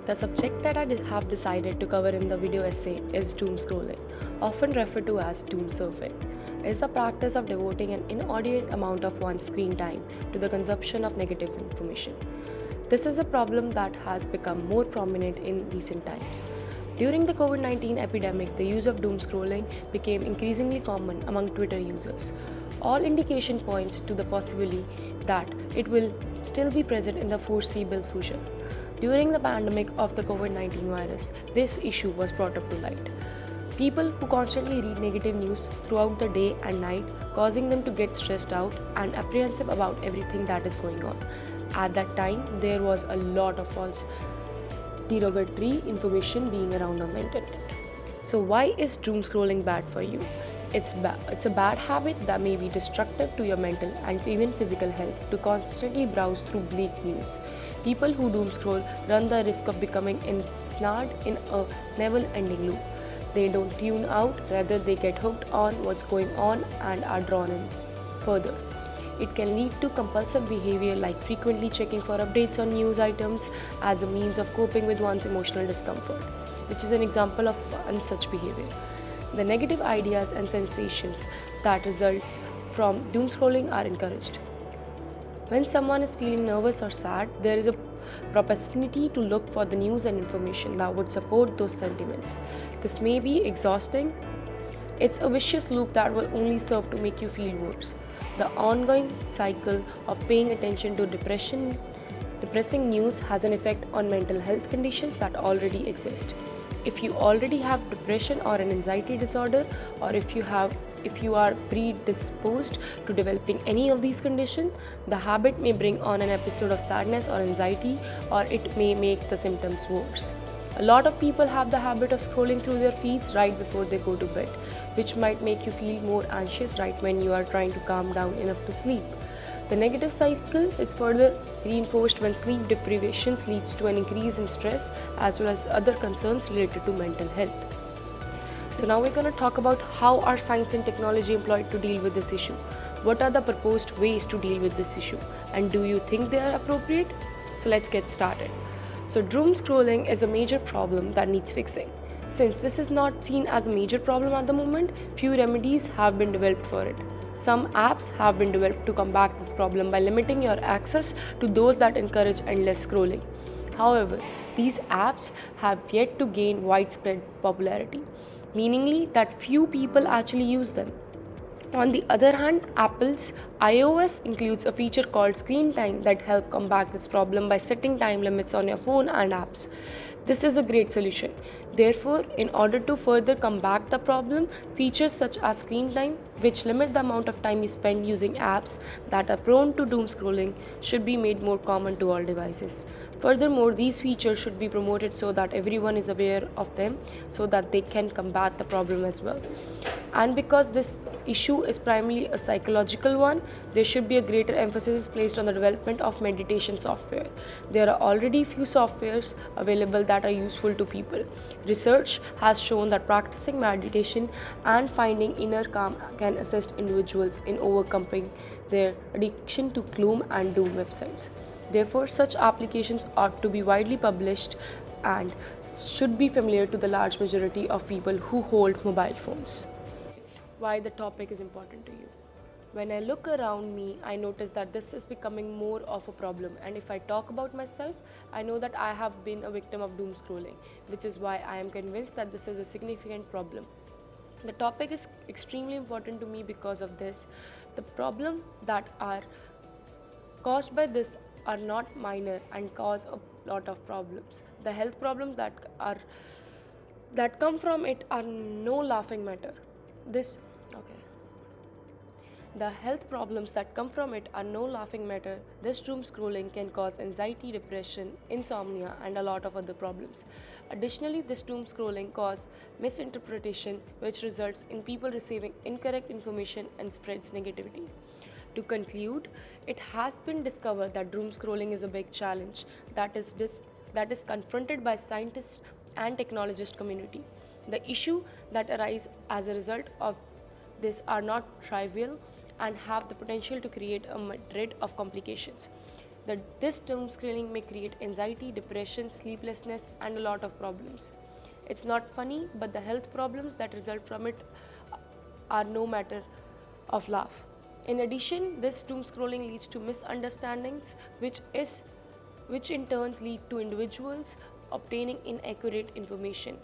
The subject that have decided to cover in the video essay is doom scrolling, often referred to as doom surfing. It is the practice of devoting an inordinate amount of one's screen time to the consumption of negative information. This is a problem that has become more prominent in recent times. During the COVID-19 epidemic, the use of doom scrolling became increasingly common among Twitter users. All indication points to the possibility that it will still be present in the foreseeable future. During the pandemic of the COVID-19 virus, this issue was brought up to light. People who constantly read negative news throughout the day and night, causing them to get stressed out and apprehensive about everything that is going on. At that time, there was a lot of false derogatory information being around on the internet. So why is doom scrolling bad for you? It's a bad habit that may be destructive to your mental and even physical health to constantly browse through bleak news. People who doom scroll run the risk of becoming ensnared in a never-ending loop. They don't tune out, rather they get hooked on what's going on and are drawn in further. It can lead to compulsive behavior like frequently checking for updates on news items as a means of coping with one's emotional discomfort, which is an example of one such behavior. The negative ideas and sensations that results from doom scrolling are encouraged. When someone is feeling nervous or sad, there is a propensity to look for the news and information that would support those sentiments. This may be exhausting. It's a vicious loop that will only serve to make you feel worse. The ongoing cycle of paying attention to depressing news has an effect on mental health conditions that already exist. If you already have depression or an anxiety disorder, or if you are predisposed to developing any of these conditions, the habit may bring on an episode of sadness or anxiety, or it may make the symptoms worse. A lot of people have the habit of scrolling through their feeds right before they go to bed, which might make you feel more anxious right when you are trying to calm down enough to sleep. The negative cycle is further reinforced when sleep deprivation leads to an increase in stress as well as other concerns related to mental health. So now we're going to talk about how are science and technology employed to deal with this issue. What are the proposed ways to deal with this issue, and do you think they are appropriate? So let's get started. So doom scrolling is a major problem that needs fixing. Since this is not seen as a major problem at the moment, few remedies have been developed for it. Some apps have been developed to combat this problem by limiting your access to those that encourage endless scrolling. However, these apps have yet to gain widespread popularity, meaning that few people actually use them. On the other hand, Apple's iOS includes a feature called Screen Time that helps combat this problem by setting time limits on your phone and apps. This is a great solution. Therefore, in order to further combat the problem, features such as Screen Time, which limit the amount of time you spend using apps that are prone to doom scrolling, should be made more common to all devices. Furthermore, these features should be promoted so that everyone is aware of them so that they can combat the problem as well. And because this issue is primarily a psychological one, there should be a greater emphasis placed on the development of meditation software. There are already few softwares available that are useful to people. Research has shown that practicing meditation and finding inner calm can assist individuals in overcoming their addiction to gloom and doom websites. Therefore, such applications ought to be widely published and should be familiar to the large majority of people who hold mobile phones. Why the topic is important to you. When I look around me, I notice that this is becoming more of a problem, and if I talk about myself, I know that I have been a victim of doom scrolling, which is why I am convinced that this is a significant problem. The topic is extremely important to me because of this. The problem that are caused by this are not minor and cause a lot of problems. The health problems that come from it are no laughing matter. The health problems that come from it are no laughing matter. This doom scrolling can cause anxiety, depression, insomnia, and a lot of other problems. Additionally, this doom scrolling causes misinterpretation, which results in people receiving incorrect information and spreads negativity. To conclude, it has been discovered that doom scrolling is a big challenge that is confronted by scientists and technologist community. The issue that arise as a result of this are not trivial and have the potential to create a myriad of complications. that this doom scrolling may create anxiety, depression, sleeplessness, and a lot of problems. It's not funny, but the health problems that result from it are no matter of laugh. In addition, this doom scrolling leads to misunderstandings, which in turns lead to individuals obtaining inaccurate information.